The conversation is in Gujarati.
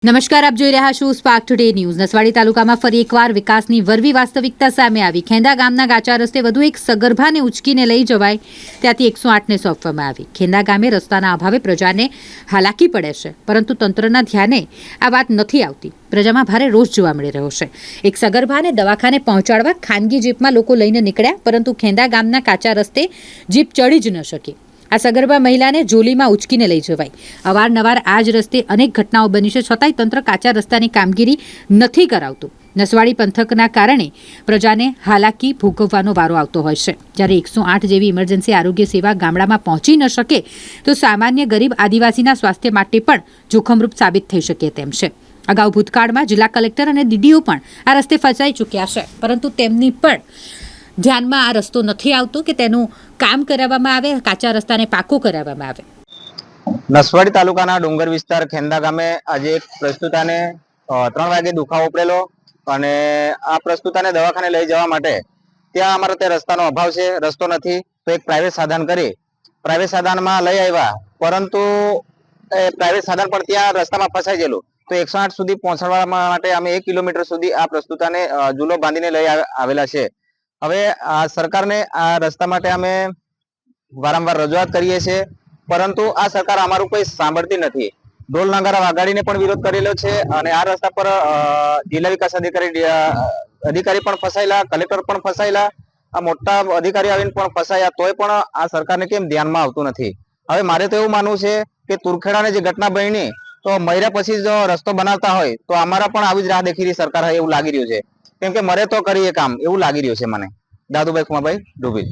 નમસ્કાર, આપ જોઈ રહ્યા છો સ્પાર્ક ટુડે ન્યૂઝ। નસવાડી તાલુકામાં ફરી એકવાર વિકાસની વરવી વાસ્તવિકતા સામે આવી। ખેંદા ગામના ગાચા રસ્તે વધુ એક સગર્ભાને ઉચકીને લઈ જવાય ત્યાંથી 108ને સોંપવામાં આવી। ખેંદા ગામે રસ્તાના અભાવે પ્રજાને હાલાકી પડે છે, પરંતુ તંત્રના ધ્યાને આ વાત નથી આવતી। પ્રજામાં ભારે રોષ જોવા મળી રહ્યો છે। એક સગર્ભાને દવાખાને પહોંચાડવા ખાનગી જીપમાં લોકો લઈને નીકળ્યા, પરંતુ ખેંદા ગામના કાચા રસ્તે જીપ ચડી જ ન શકી। આ સગર્ભા મહિલાને જોલીમાં ઉચકીને લઈ જવાય। અવારનવાર આ જ રસ્તે અનેક ઘટનાઓ બની છે, છતાંય તંત્ર કાચા રસ્તાની કામગીરી નથી કરાવતું। નસવાડી પંથકના કારણે પ્રજાને હાલાકી ભોગવવાનો વારો આવતો હોય છે। જ્યારે 108 જેવી ઇમરજન્સી આરોગ્ય સેવા ગામડામાં પહોંચી ન શકે તો સામાન્ય ગરીબ આદિવાસીના સ્વાસ્થ્ય માટે પણ જોખમરૂપ સાબિત થઈ શકે તેમ છે। અગાઉ ભૂતકાળમાં જિલ્લા કલેક્ટર અને ડીડીઓ પણ આ રસ્તે ફસાઈ ચૂક્યા છે, પરંતુ તેમની પણ ધ્યાનમાં આ રસ્તો નથી આવતો કે તેનું કામ કરાવવામાં આવે, કાચા રસ્તાને પાકો કરાવવામાં આવે। નસવાડી તાલુકાના ડુંગર વિસ્તાર ખેંદા ગામે આજે એક પ્રસ્તુતાને 3 વાગે દુખાવો ઉપડેલો અને આ પ્રસ્તુતાને દવાખાને લઈ જવા માટે ત્યાં અમારા તે રસ્તાનો અભાવ છે, રસ્તો નથી, તો એક પ્રાઇવેટ સાધન કરી પ્રાઇવેટ સાધનમાં લઈ આવ્યા, પરંતુ એ પ્રાઇવેટ સાધન પણ ત્યાં રસ્તામાં ફસાઈ ગયેલું। તો 108 સુધી પહોંચાડવા માટે અમે 1 કિલોમીટર સુધી આ પ્રસ્તુતાને ઝૂલો બાંધીને લઈ આવેલા છે। હવે આ સરકારને આ રસ્તા માટે અમે વારંવાર રજૂઆત કરીએ છીએ, પરંતુ આ સરકાર અમારું કોઈ સાંભળતી નથી। ઢોલ નગારા વગાડીને પણ વિરોધ કરેલો છે અને આ રસ્તા પર જિલ્લા વિકાસ અધિકારી પણ ફસાયેલા, કલેક્ટર પણ ફસાયેલા, આ મોટા અધિકારી આવીને પણ ફસાયા, તોય પણ આ સરકારને કેમ ધ્યાનમાં આવતું નથી। હવે મારે તો એવું માનવું છે કે તુરખેડાને જે ઘટના બની, તો મર્યા પછી જો રસ્તો બનાવતા હોય તો અમારા પણ આવી જ રાહ દેખી રહી સરકાર હોય એવું લાગી રહ્યું છે, કેમ કે મરે તો કરીએ કામ એવું લાગી રહ્યું છે મને। દાદુભાઈ કુમારભાઈ ડુબી।